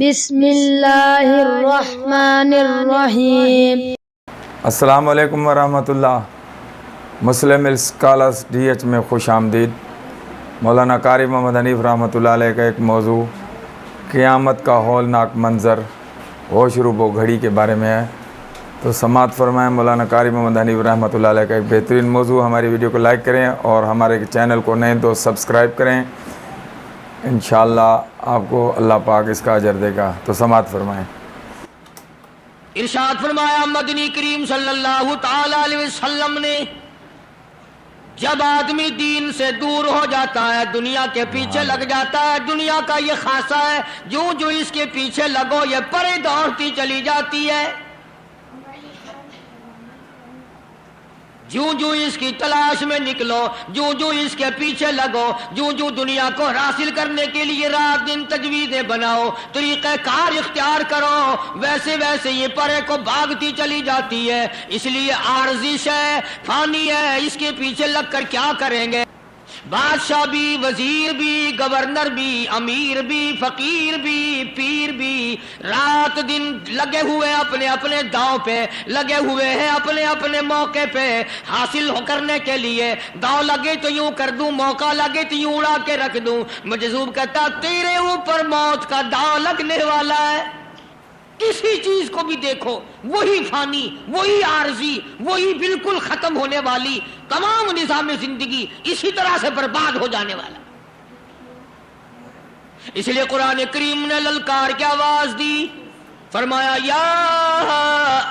بسم اللہ الرحمن الرحیم۔ السلام علیکم ورحمۃ اللہ۔ مسلم اسکالرس ڈی ایچ میں خوش آمدید۔ مولانا قاری محمد حنیف رحمۃ اللہ علیہ کا ایک موضوع قیامت کا ہولناک منظر ہوش روب و گھڑی کے بارے میں ہے، تو سماعت فرمائیں۔ مولانا قاری محمد حنیف رحمۃ اللہ علیہ کا ایک بہترین موضوع۔ ہماری ویڈیو کو لائک کریں اور ہمارے چینل کو نئے تو سبسکرائب کریں، انشاءاللہ آپ کو اللہ پاک اس کا اجر دے گا۔ تو سماعت فرمائیں۔ ارشاد فرمایا مدنی کریم صلی اللہ تعالی علیہ وسلم نے، جب آدمی دین سے دور ہو جاتا ہے، دنیا کے پیچھے لگ جاتا ہے، دنیا کا یہ خاصہ ہے، جو اس کے پیچھے لگو یہ پرے دوڑتی چلی جاتی ہے، جو اس کی تلاش میں نکلو، جو اس کے پیچھے لگو، جو دنیا کو حاصل کرنے کے لیے رات دن تجویزیں بناؤ، طریقہ کار اختیار کرو، ویسے یہ پرے کو بھاگتی چلی جاتی ہے۔ اس لیے عارضی ہے، فانی ہے، اس کے پیچھے لگ کر کیا کریں گے؟ بادشاہ بھی، وزیر بھی، گورنر بھی، امیر بھی، فقیر بھی، پیر بھی، رات دن لگے ہوئے اپنے اپنے داؤں پہ، لگے ہوئے ہیں اپنے اپنے موقع پہ حاصل کرنے کے لیے۔ داؤ لگے تو یوں کر دوں، موقع لگے تو یوں اڑا کے رکھ دوں۔ مجذوب کہتا تیرے اوپر موت کا داؤ لگنے والا ہے، کسی چیز کو بھی دیکھو، وہی فانی، وہی عارضی، وہی بالکل ختم ہونے والی، تمام نظام زندگی اسی طرح سے برباد ہو جانے والا۔ اس لیے قرآن کریم نے للکار کی آواز دی، فرمایا یا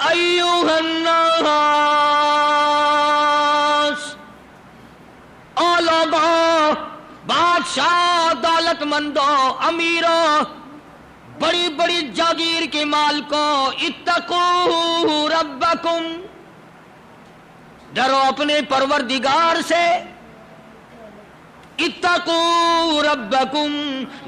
ایھا الناس، او لوگوں، بادشاہ، دولت مندوں، امیروں، بڑی بڑی جاگیر کے مالکوں، اتقوا ربکم، ڈرو اپنے پروردگار سے، اتقوا ربکم،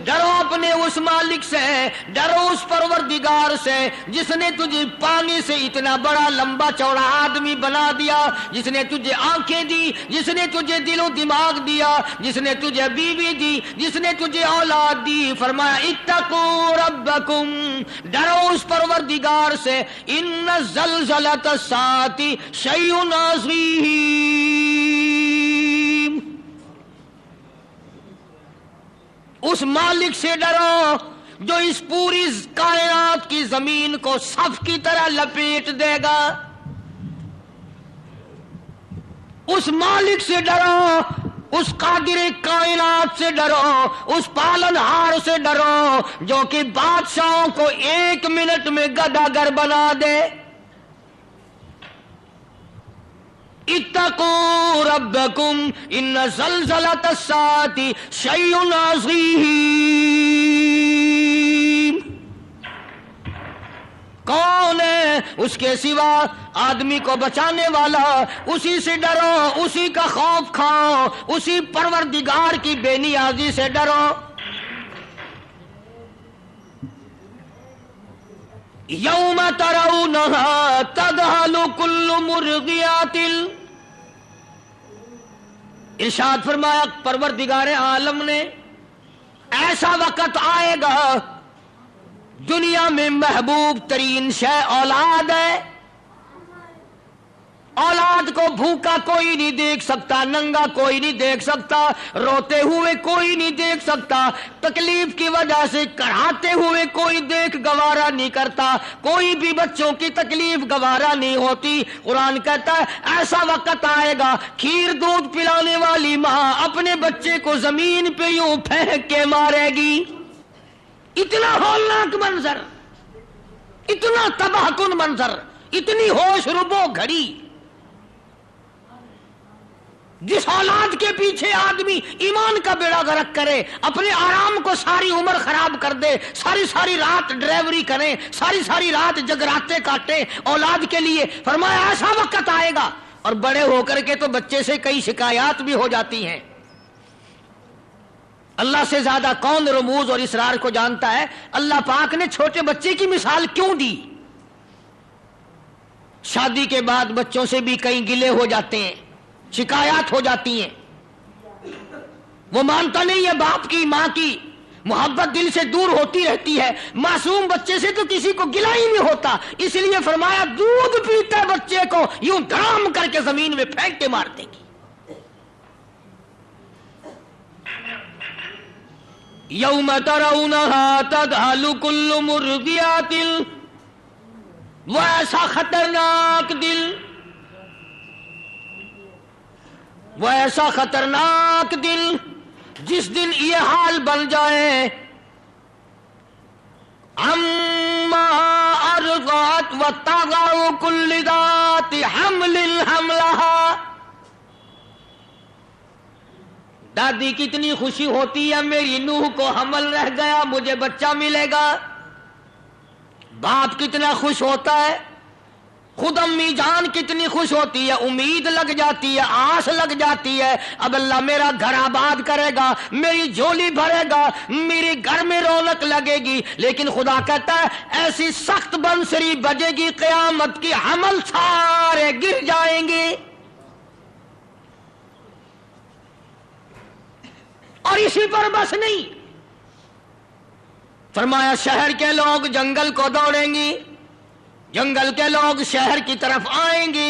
ڈرو اپنے اس مالک سے، ڈرو اس پروردگار سے جس نے تجھے پانی سے اتنا بڑا لمبا چوڑا آدمی بنا دیا، جس نے تجھے آنکھیں دی، جس نے تجھے دل و دماغ دیا، جس نے تجھے بیوی دی، جس نے تجھے اولاد دی۔ فرمایا اتقوا ربکم، ڈرو اس پروردگار سے، ان زلزلۃ الساعۃ شیء عظیم، اس مالک سے ڈرو جو اس پوری کائنات کی زمین کو صف کی طرح لپیٹ دے گا۔ اس مالک سے ڈرو، اس قادر کائنات سے ڈرو، اس پالن ہار سے ڈرو جو کہ بادشاہوں کو 1 منٹ میں گداگر بنا دے۔ اتقوا ربکم ان زلزلۃ الساعۃ شیء عظیم۔ کون ہے اس کے سوا آدمی کو بچانے والا؟ اسی سے ڈرو، اسی کا خوف کھاؤ، اسی پروردگار کی بے نیازی سے ڈرو۔ یوم ترونھا تذہل کل مرضعۃ، ارشاد فرمایا پروردگار عالم نے، ایسا وقت آئے گا دنیا میں محبوب ترین شے اولاد ہے، اولاد کو بھوکا کوئی نہیں دیکھ سکتا، ننگا کوئی نہیں دیکھ سکتا، روتے ہوئے کوئی نہیں دیکھ سکتا، تکلیف کی وجہ سے کڑھاتے ہوئے کوئی دیکھ گوارا نہیں کرتا، کوئی بھی بچوں کی تکلیف گوارا نہیں ہوتی۔ قرآن کہتا ہے ایسا وقت آئے گا کھیر دودھ پلانے والی ماں اپنے بچے کو زمین پہ یوں پھینک کے مارے گی۔ اتنا ہولناک منظر، اتنا تباہ کن منظر، اتنی ہوش ربو گھڑی، جس اولاد کے پیچھے آدمی ایمان کا بیڑا غرق کرے، اپنے آرام کو ساری عمر خراب کر دے، ساری رات ڈرائیوری کرے، ساری رات جگراتے کاٹے اولاد کے لیے۔ فرمایا ایسا وقت آئے گا، اور بڑے ہو کر کے تو بچے سے کئی شکایات بھی ہو جاتی ہیں۔ اللہ سے زیادہ کون رموز اور اسرار کو جانتا ہے؟ اللہ پاک نے چھوٹے بچے کی مثال کیوں دی؟ شادی کے بعد بچوں سے بھی کئی گلے ہو جاتے ہیں، شکایات ہو جاتی ہیں، وہ مانتا نہیں ہے باپ کی، ماں کی، محبت دل سے دور ہوتی رہتی ہے. معصوم بچے سے تو کسی کو گلہ ہی نہیں ہوتا، اس لیے فرمایا دودھ پیتے بچے کو یوں دھڑام کر کے زمین میں پھینک کے مار دے گی. یوم ترونہا تذہل کل مرضیات، وہ ایسا خطرناک دل، وہ ایسا خطرناک دل جس دن یہ حال بن جائے. اما ارضعت وتضع کل ذات حمل حملها. دادی کتنی خوشی ہوتی ہے میری نوح کو حمل رہ گیا، مجھے بچہ ملے گا. باپ کتنا خوش ہوتا ہے، خود امی جان کتنی خوش ہوتی ہے، امید لگ جاتی ہے، آس لگ جاتی ہے، اب اللہ میرا گھر آباد کرے گا، میری جھولی بھرے گا، میرے گھر میں رونق لگے گی. لیکن خدا کہتا ہے ایسی سخت بنسری بجے گی قیامت کی، حمل سارے گر جائیں گے. اور اسی پر بس نہیں، فرمایا شہر کے لوگ جنگل کو دوڑیں گے، جنگل کے لوگ شہر کی طرف آئیں گے.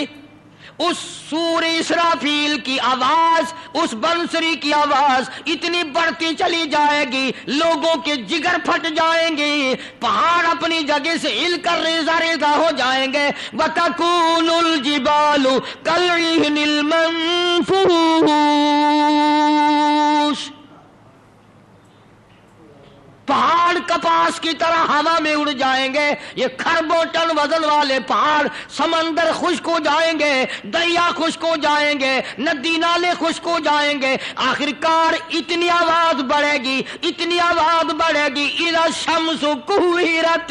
اس سور اسرافیل کی آواز، اس بنسری کی آواز اتنی بڑھتی چلی جائے گی، لوگوں کے جگر پھٹ جائیں گے، پہاڑ اپنی جگہ سے ہل کر ریزہ ریزہ ہو جائیں گے. وَتَكُونُ الْجِبَالُ كَالْعِهْنِ الْمَنفُوشِ. پہاڑ کپاس کی طرح ہوا میں اڑ جائیں گے. یہ کھربوں ٹن وزن والے پہاڑ سمندر خشک ہو جائیں گے، دریا خشک ہو جائیں گے، ندی نالے خشک ہو جائیں گے. آخر کار اتنی آواز بڑھے گی، اتنی آواز بڑھے گی، اِذَا الشَّمْسُ كُوِّرَتْ،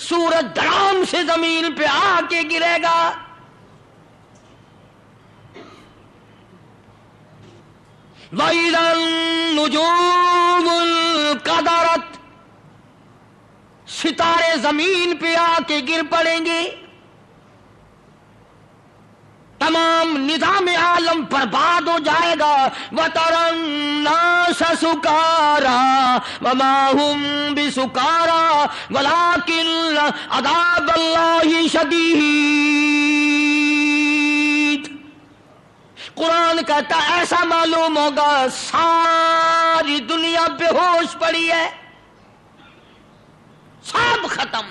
سورج دھڑام سے زمین پہ آ کے گرے گا. وَإِذَا النُّجُومُ انْكَدَرَتْ، ستارے زمین پہ آ کے گر پڑیں گے، تمام نظام عالم برباد ہو جائے گا. وَتَرَى النَّاسَ سُكَارَىٰ وَمَا هُمْ بِسُكَارَىٰ وَلَٰكِنَّ عَذَابَ اللَّهِ شَدِيدٌ. قرآن کہتا ایسا معلوم ہوگا ساری دنیا بے ہوش پڑی ہے، سب ختم،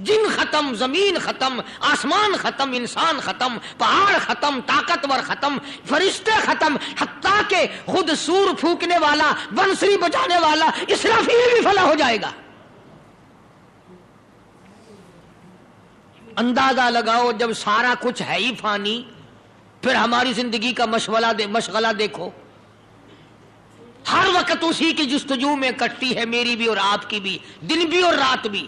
جن ختم، زمین ختم، آسمان ختم، انسان ختم، پہاڑ ختم، طاقتور ختم، فرشتے ختم، حتیٰ کہ خود سور پھونکنے والا، بنسری بجانے والا اسرافیل بھی فنا ہو جائے گا. اندازہ لگاؤ جب سارا کچھ ہے ہی فانی، پھر ہماری زندگی کا مشغلہ دیکھو، ہر وقت اسی کی جستجو میں کٹتی ہے، میری بھی اور آپ کی بھی، دن بھی اور رات بھی.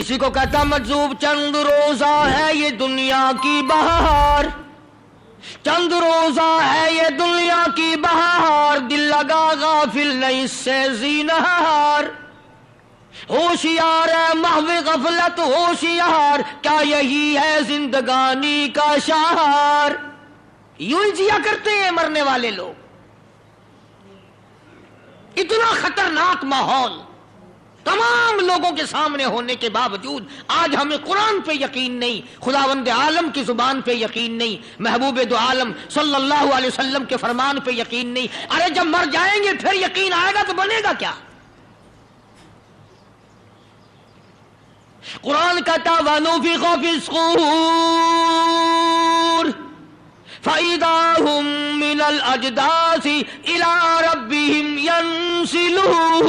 اسی کو کہتا مجذوب چند روزہ ہے یہ دنیا کی بہار، چند روزہ ہے یہ دنیا کی بہار، دل لگا غافل نہیں اس سے زینہار. ہوشیار ہے محو غفلت ہوشیار، کیا یہی ہے زندگانی کا شہار. یوں ہی جیا کرتے ہیں مرنے والے لوگ. اتنا خطرناک ماحول تمام لوگوں کے سامنے ہونے کے باوجود آج ہمیں قرآن پہ یقین نہیں، خداوند عالم کی زبان پہ یقین نہیں، محبوب دو عالم صلی اللہ علیہ وسلم کے فرمان پہ یقین نہیں. ارے جب مر جائیں گے پھر یقین آئے گا تو بنے گا کیا؟ قرآن کہتا وَنُفِخَ فِي الصُّورِ فَإِذَا هُمْ مِنَ الْأَجْدَاثِ إِلَىٰ رَبِّهِمْ يَنْسِلُونَ.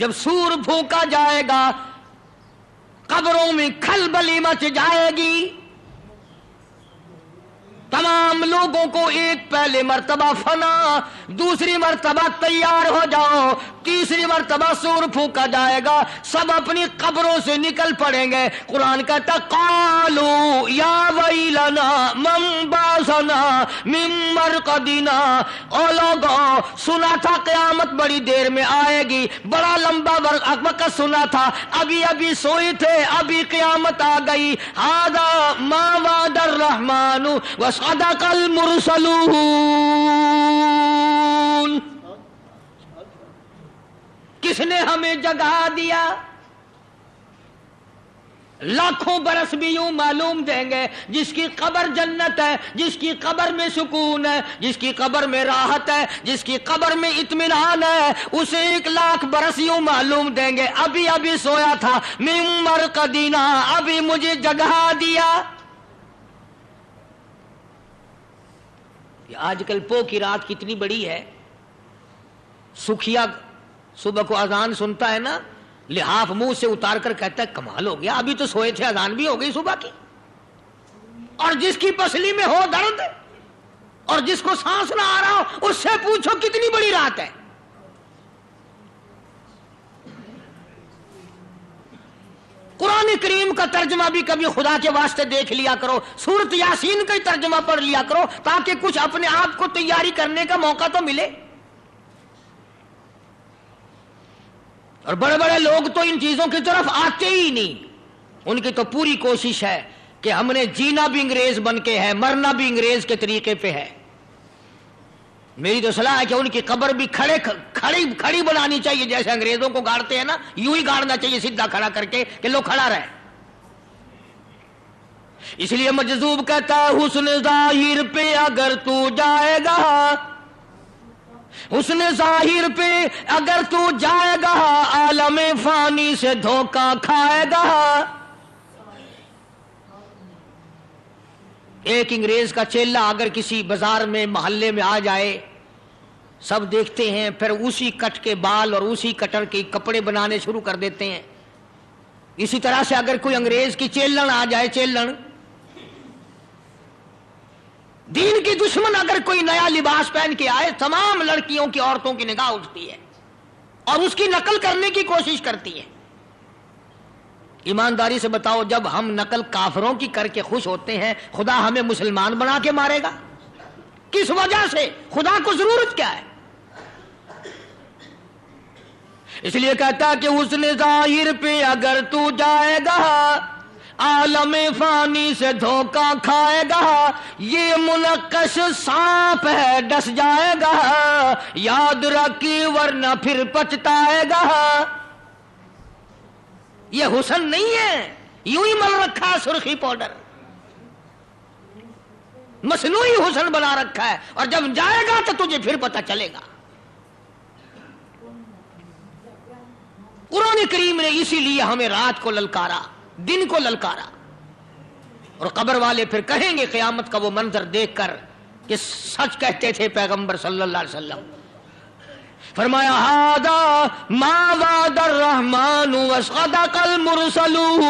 جب سور پھونکا جائے گا قبروں میں کھلبلی مچ جائے گی، تمام لوگوں کو ایک پہلے مرتبہ فنا، دوسری مرتبہ تیار ہو جاؤ، تیسری مرتبہ سور پھونکا جائے گا، سب اپنی قبروں سے نکل پڑیں گے. قرآن کہتا قالوا یا ویلنا من بعثنا من مرقدنا. او لوگوں سنا تھا قیامت بڑی دیر میں آئے گی، بڑا لمبا وقت سنا تھا، ابھی سوئے تھے، ابھی قیامت آ گئی. ھذا ما وعد الرحمن وصدق صدق المرسلون. کس نے ہمیں جگا دیا؟ لاکھوں برس بھی یوں معلوم دیں گے جس کی قبر جنت ہے، جس کی قبر میں سکون ہے، جس کی قبر میں راحت ہے، جس کی قبر میں اطمینان ہے، اسے 1,00,000 برس یوں معلوم دیں گے ابھی ابھی سویا تھا، من مرقدنا، ابھی مجھے جگا دیا. آج کل پو کی رات کتنی بڑی ہے. سکھیا صبح کو اذان سنتا ہے نا، لحاف منہ سے اتار کر کہتا ہے کمال ہو گیا، ابھی تو سوئے تھے اذان بھی ہو گئی صبح کی. اور جس کی پسلی میں ہو درد اور جس کو سانس نہ آ رہا ہو، اس سے پوچھو کتنی بڑی رات ہے. قرآن کریم کا ترجمہ بھی کبھی خدا کے واسطے دیکھ لیا کرو، سورۃ یاسین کا ہی ترجمہ پڑھ لیا کرو تاکہ کچھ اپنے آپ کو تیاری کرنے کا موقع تو ملے. اور بڑے بڑے لوگ تو ان چیزوں کی طرف آتے ہی نہیں. ان کی تو پوری کوشش ہے کہ ہم نے جینا بھی انگریز بن کے ہے، مرنا بھی انگریز کے طریقے پہ ہے. میری تو صلاح ہے کہ ان کی قبر بھی کھڑی بنانی چاہیے، جیسے انگریزوں کو گاڑتے ہیں نا، یوں ہی گاڑنا چاہیے سیدھا کھڑا کر کے کہ لوگ کھڑا رہے. اس لیے مجذوب کہتا ہے حسن ظاہر پہ اگر تو جائے گا، حسن ظاہر پہ اگر تو جائے گا، عالم فانی سے دھوکہ کھائے گا. ایک انگریز کا چیلا اگر کسی بازار میں محلے میں آ جائے، سب دیکھتے ہیں، پھر اسی کٹ کے بال اور اسی کٹر کے کپڑے بنانے شروع کر دیتے ہیں. اسی طرح سے اگر کوئی انگریز کی چیلن آ جائے، چیلن دین کی دشمن اگر کوئی نیا لباس پہن کے آئے، تمام لڑکیوں کی عورتوں کی نگاہ اٹھتی ہے اور اس کی نقل کرنے کی کوشش کرتی ہے. ایمانداری سے بتاؤ، جب ہم نقل کافروں کی کر کے خوش ہوتے ہیں، خدا ہمیں مسلمان بنا کے مارے گا؟ کس وجہ سے؟ خدا کو ضرورت کیا ہے؟ اس لیے کہتا کہ حسن ظاہر پہ اگر تو جائے گا، عالم فانی سے دھوکہ کھائے گا. یہ منقش سانپ ہے ڈس جائے گا، یاد رکھی ورنہ پھر پچھتائے گا. یہ حسن نہیں ہے، یوں ہی مل رکھا ہے سرخی پاؤڈر، مصنوعی حسن بنا رکھا ہے، اور جب جائے گا تو تجھے پھر پتہ چلے گا. قرآن کریم نے اسی لیے ہمیں رات کو للکارا، دن کو للکارا. اور قبر والے پھر کہیں گے قیامت کا وہ منظر دیکھ کر کہ سچ کہتے تھے پیغمبر صلی اللہ علیہ وسلم. فرمایا ھذا ما وعد الرحمن وصدق المرسلون.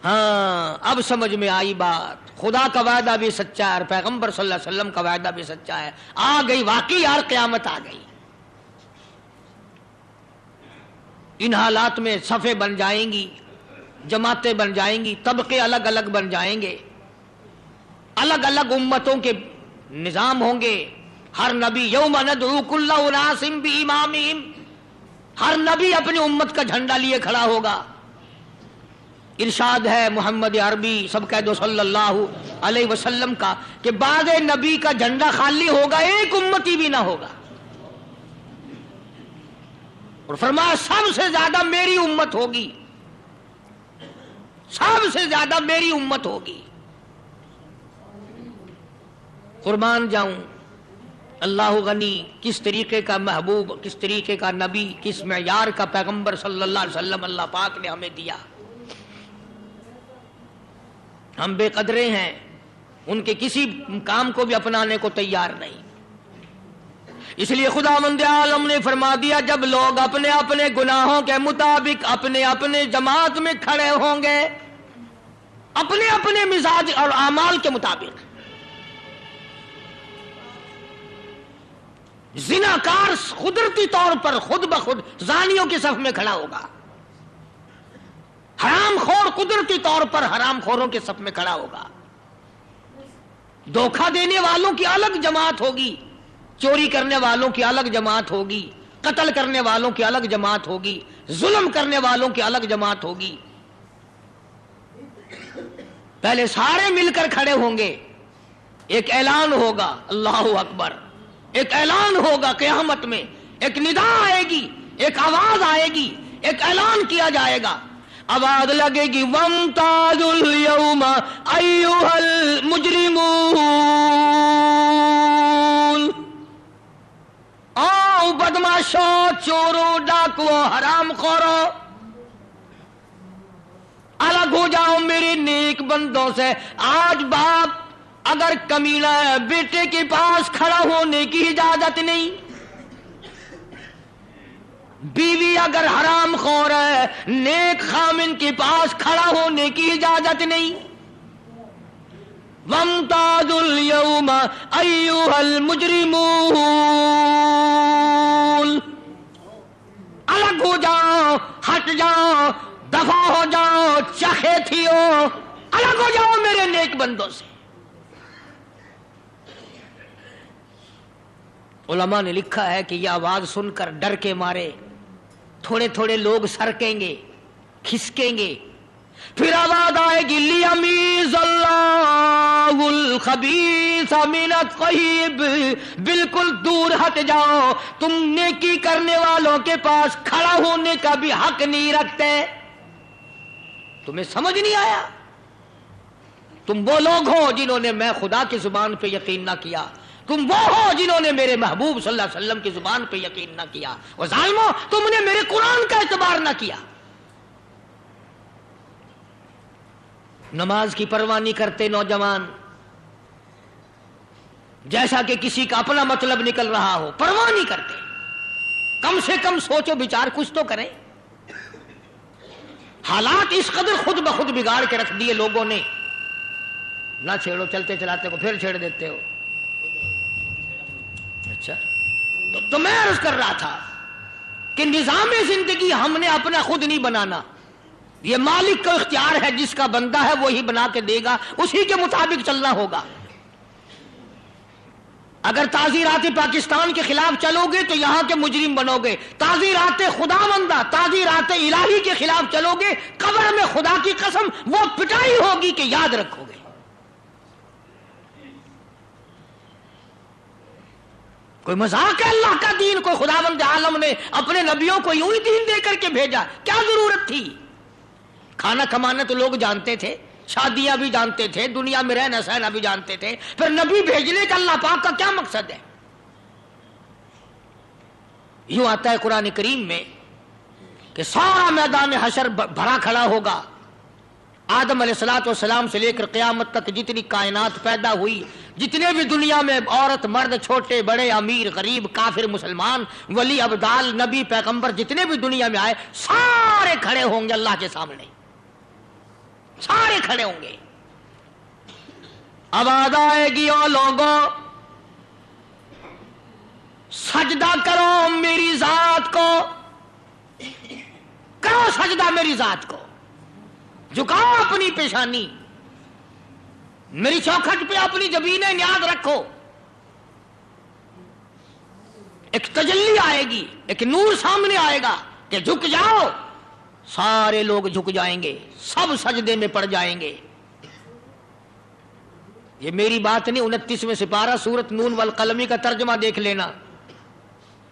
ہاں اب سمجھ میں آئی بات. خدا کا وعدہ بھی سچا ہے اور پیغمبر صلی اللہ علیہ وسلم کا وعدہ بھی سچا ہے. آ گئی واقعی یار، قیامت آ گئی. ان حالات میں صفیں بن جائیں گی، جماعتیں بن جائیں گی، طبقے الگ الگ بن جائیں گے، الگ الگ امتوں کے نظام ہوں گے. ہر نبی یوم ندعو کل اناس بامامہم، ہر نبی اپنی امت کا جھنڈا لیے کھڑا ہوگا. ارشاد ہے محمد عربی سب کہہ دو صلی اللہ علیہ وسلم کا کہ بعد نبی کا جھنڈا خالی ہوگا، ایک امتی بھی نہ ہوگا. اور فرمایا سب سے زیادہ میری امت ہوگی، سب سے زیادہ میری امت ہوگی. قربان جاؤں اللہ غنی، کس طریقے کا محبوب، کس طریقے کا نبی، کس معیار کا پیغمبر صلی اللہ علیہ وسلم اللہ پاک نے ہمیں دیا. ہم بے قدرے ہیں، ان کے کسی کام کو بھی اپنانے کو تیار نہیں. اس لیے خداوند عالم نے فرما دیا جب لوگ اپنے اپنے گناہوں کے مطابق اپنے اپنے جماعت میں کھڑے ہوں گے، اپنے اپنے مزاج اور اعمال کے مطابق. زناکار قدرتی طور پر خود بخود زانیوں کی صف میں کھڑا ہوگا، حرام خور قدرتی طور پر حرام خوروں کے صف میں کھڑا ہوگا. دھوکہ دینے والوں کی الگ جماعت ہوگی، چوری کرنے والوں کی الگ جماعت ہوگی، قتل کرنے والوں کی الگ جماعت ہوگی، ظلم کرنے والوں کی الگ جماعت ہوگی. پہلے سارے مل کر کھڑے ہوں گے، ایک اعلان ہوگا، اللہ اکبر، ایک اعلان ہوگا قیامت میں، ایک ندا آئے گی، ایک آواز آئے گی، ایک اعلان کیا جائے گا، آواز لگے گی وَامْتَازُوا الْيَوْمَ أَيُّهَا الْمُجْرِمُونَ، آؤ بدماشوں، چوروں، ڈاکوؤں، حرام خوروں، الگ ہو جاؤ میرے نیک بندوں سے۔ آج باپ اگر کمینہ ہے، بیٹے کے پاس کھڑا ہونے کی اجازت نہیں، بیوی اگر حرام خور ہے، نیک خامن کے پاس کھڑا ہونے کی اجازت نہیں۔ وَامْتَازُوا الْيَوْمَ أَيُّهَا الْمُجْرِمُونَ، الگ ہو جاؤ، ہٹ جاؤ، دفع ہو جاؤ، چاہے تھیو، الگ ہو جاؤ میرے نیک بندوں سے۔ علماء نے لکھا ہے کہ یہ آواز سن کر ڈر کے مارے تھوڑے تھوڑے لوگ سرکیں گے، کھسکیں گے، پھر آواز آئے گی لیمیز اللہ الخبیث من الطیب، بالکل دور ہٹ جاؤ، تم نیکی کرنے والوں کے پاس کھڑا ہونے کا بھی حق نہیں رکھتے۔ تمہیں سمجھ نہیں آیا؟ تم وہ لوگ ہو جنہوں نے میں خدا کی زبان پہ یقین نہ کیا، تم وہ ہو جنہوں نے میرے محبوب صلی اللہ علیہ وسلم کی زبان پہ یقین نہ کیا، اور ظالموں تم نے میرے قرآن کا اعتبار نہ کیا۔ نماز کی پرواہ نہیں کرتے نوجوان، جیسا کہ کسی کا اپنا مطلب نکل رہا ہو، پرواہ نہیں کرتے۔ کم سے کم سوچو بچار، کچھ تو کریں۔ حالات اس قدر خود بخود بگاڑ کے رکھ دیے لوگوں نے، نہ چھیڑو، چلتے چلاتے کو پھر چھیڑ دیتے ہو۔ اچھا تو میں عرض کر رہا تھا کہ نظام زندگی ہم نے اپنا خود نہیں بنانا، یہ مالک کا اختیار ہے، جس کا بندہ ہے وہی بنا کے دے گا، اسی کے مطابق چلنا ہوگا۔ اگر تعزیرات پاکستان کے خلاف چلو گے تو یہاں کے مجرم بنو گے، تعزیرات خداوندہ، تعزیرات الہی کے خلاف چلو گے، قبر میں خدا کی قسم وہ پٹائی ہوگی کہ یاد رکھو گے۔ کوئی مذاق ہے اللہ کا دین؟ کوئی خداوند عالم نے اپنے نبیوں کو یوں ہی دین دے کر کے بھیجا؟ کیا ضرورت تھی؟ کھانا کمانا تو لوگ جانتے تھے، شادیاں بھی جانتے تھے، دنیا میں رہنا سہنا بھی جانتے تھے، پھر نبی بھیجنے کا اللہ پاک کا کیا مقصد ہے؟ یوں آتا ہے قرآن کریم میں کہ سارا میدان حشر بھرا کھڑا ہوگا، آدم علیہ السلام سے لے کر قیامت تک جتنی کائنات پیدا ہوئی، جتنے بھی دنیا میں عورت مرد، چھوٹے بڑے، امیر غریب، کافر مسلمان، ولی ابدال، نبی پیغمبر، جتنے بھی دنیا میں آئے، سارے کھڑے ہوں گے اللہ کے سامنے، سارے کھڑے ہوں گے۔ آواز آئے گی او لوگوں سجدہ کرو میری ذات کو، کرو سجدہ میری ذات کو، جھکاؤ اپنی پیشانی، میری چوکھٹ پہ اپنی جبینیں نیاز رکھو۔ ایک تجلی آئے گی، ایک نور سامنے آئے گا کہ جھک جاؤ، سارے لوگ جھک جائیں گے، سب سجدے میں پڑ جائیں گے۔ یہ میری بات نہیں، 29ویں سپارہ سورۃ نون والقلم کا ترجمہ دیکھ لینا۔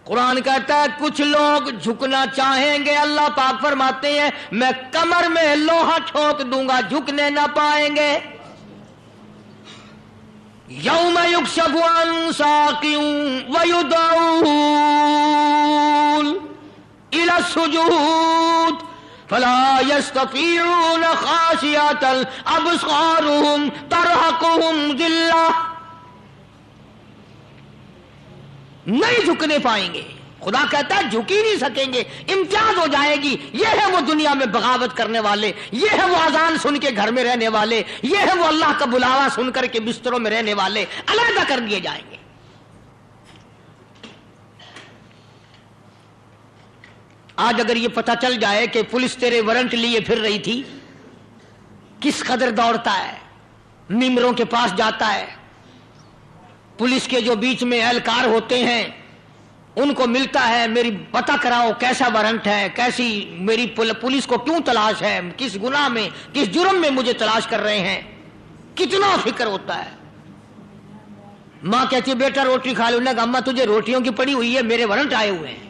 قرآن کہتا ہے کچھ لوگ جھکنا چاہیں گے، اللہ پاک فرماتے ہیں میں کمر میں لوہا ٹھوک دوں گا، جھکنے نہ پائیں گے۔ یوم یکشف عن ساق ویدعون الی السجود فلا یستطیعون خاشعۃ ابصارهم ترہقهم ذلہ، نہیں جھکنے پائیں گے۔ خدا کہتا ہے جھک ہی نہیں سکیں گے، امتیاز ہو جائے گی۔ یہ ہے وہ دنیا میں بغاوت کرنے والے، یہ ہے وہ اذان سن کے گھر میں رہنے والے، یہ ہے وہ اللہ کا بلاوا سن کر کے بستروں میں رہنے والے، علیحدہ کر دیے جائیں گے۔ آج اگر یہ پتہ چل جائے کہ پولیس تیرے وارنٹ لیے پھر رہی تھی، کس قدر دوڑتا ہے، ممبروں کے پاس جاتا ہے، پولیس کے جو بیچ میں اہلکار ہوتے ہیں ان کو ملتا ہے، میری پتہ کراؤ کیسا وارنٹ ہے، کیسی میری پولیس کو کیوں تلاش ہے، کس گناہ میں، کس جرم میں مجھے تلاش کر رہے ہیں۔ کتنا فکر ہوتا ہے. ماں کہتی ہے بیٹا روٹی کھا لو. انہوں نے کہا اماں تجھے روٹیوں کی پڑی ہوئی ہے, میرے وارنٹ آئے ہوئے ہیں.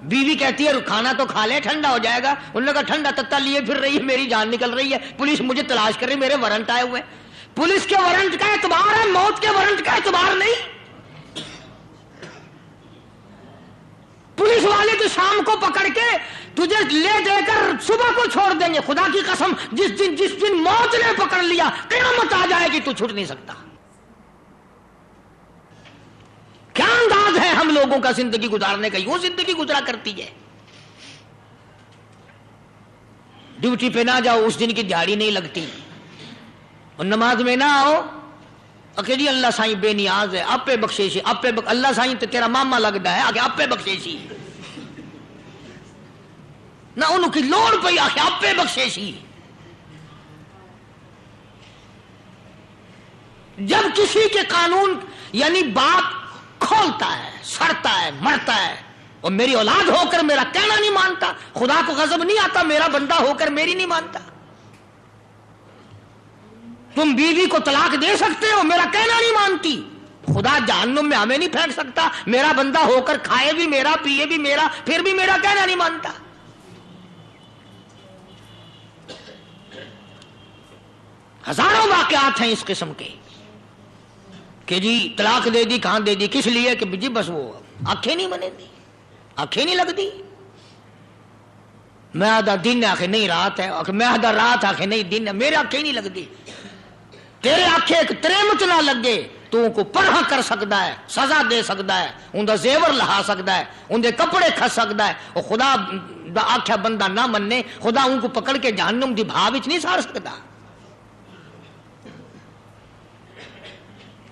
بیوی کہتی ہے کھانا تو کھا لے, ٹھنڈا ہو جائے گا. انہوں نے کہا ٹھنڈا تتا لیے پھر رہی ہے, میری جان نکل رہی ہے, پولیس مجھے تلاش کر رہی ہے, میرے وارنٹ آئے ہوئے ہیں. پولیس کے وارنٹ کا اعتبار ہے, موت کے وارنٹ کا اعتبار نہیں. پولیس والے تو شام کو پکڑ کے تجھے لے دے کر صبح کو چھوڑ دیں گے. خدا کی قسم جس دن موت نے پکڑ لیا قیامت آ جائے گی تو چھوٹ نہیں سکتا. کیا انداز ہے ہم لوگوں کا زندگی گزارنے کا, یوں زندگی گزرا کرتی ہے. ڈیوٹی پہ نہ جاؤ اس دن کی دیہڑی نہیں لگتی, اور نماز میں نہ آؤ جی اللہ سائیں بے نیاز ہے, آپ پہ بخشیشی, اللہ سائیں تو تیرا ماما لگتا ہے آگے آپ پہ بخشیشی نہ, انہوں کی لوڑ پئی آخر آپ پہ بخشیشی. جب کسی کے قانون یعنی باپ کھولتا ہے, سڑتا ہے, مرتا ہے, اور میری اولاد ہو کر میرا کہنا نہیں مانتا, خدا کو غضب نہیں آتا میرا بندہ ہو کر میری نہیں مانتا. تم بیوی کو طلاق دے سکتے ہو, میرا کہنا نہیں مانتی, خدا جہنم میں ہمیں نہیں پھینک سکتا, میرا بندہ ہو کر کھائے بھی میرا, پیے بھی میرا, پھر بھی میرا کہنا نہیں مانتا. ہزاروں واقعات ہیں اس قسم کے کہ جی طلاق دے دی, کہاں دے دی, کس لیے کہ جی بس وہ آنکھیں نہیں بنے دی, آنکھیں نہیں لگ دی. میں آدھا دن آخر نہیں رات ہے, میں آدھا رات آخر نہیں دن ہے, میرے آنکھیں نہیں لگ دی. تیرے آنکھیں ایک تریمت نہ لگے تو کو پرہا کر سکتا ہے, سزا دے سکتا ہے, ان دا زیور لہا سکتا ہے, ان دے کپڑے کھس سکتا ہے, اور خدا دا آکھیا بندہ نہ مننے خدا ان کو پکڑ کے جہنم دی بھاو وچ نہیں سار سکتا.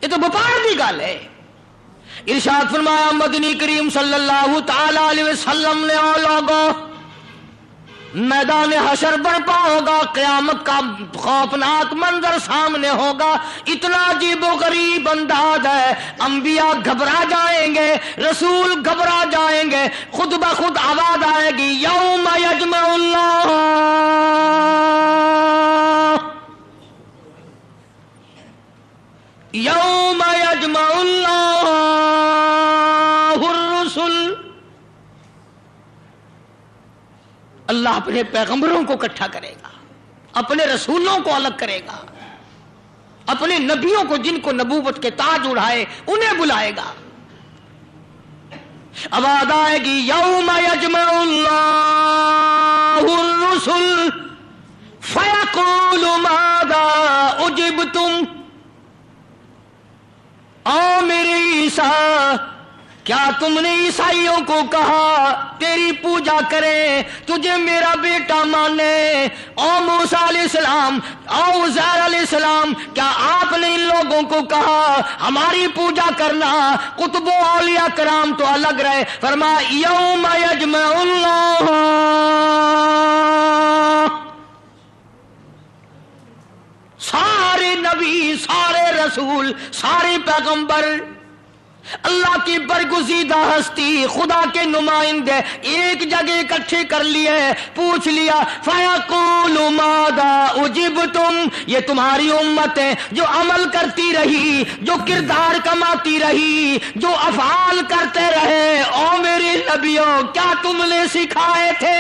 یہ تو بپار دی گل ہے. ارشاد فرمایا مدنی کریم صلی اللہ تعالی علیہ وسلم نے, او لوگو میدان حشر برپا ہوگا, قیامت کا خوفناک منظر سامنے ہوگا. اتنا عجیب و غریب انداز ہے, انبیاء گھبرا جائیں گے, رسول گھبرا جائیں گے, خود بخود آواز آئے گی یوم یجمع اللہ, یوم یجمع اللہ الرسل. اللہ اپنے پیغمبروں کو اکٹھا کرے گا, اپنے رسولوں کو الگ کرے گا, اپنے نبیوں کو جن کو نبوت کے تاج اڑائے انہیں بلائے گا. آواز آئے گی یوم یجمع اللہ الرسل فیقول ماذا اجبتم. او میرے عیسیٰ, کیا تم نے عیسائیوں کو کہا تیری پوجا کریں, تجھے میرا بیٹا مانے؟ او موسیٰ علیہ السلام, او عزیر علیہ السلام, کیا آپ نے ان لوگوں کو کہا ہماری پوجا کرنا؟ قطب و اولیاء کرام تو الگ رہے. فرمایا یوم یجمع اللہ, سارے نبی, سارے رسول, سارے پیغمبر, اللہ کی برگزیدہ ہستی, خدا کے نمائندے ایک جگہ اکٹھے کر لیے, پوچھ لیا فیقول ماذا اجبتم. یہ تمہاری امت ہے جو عمل کرتی رہی, جو کردار کماتی رہی, جو افعال کرتے رہے. او میرے نبیوں, کیا تم نے سکھائے تھے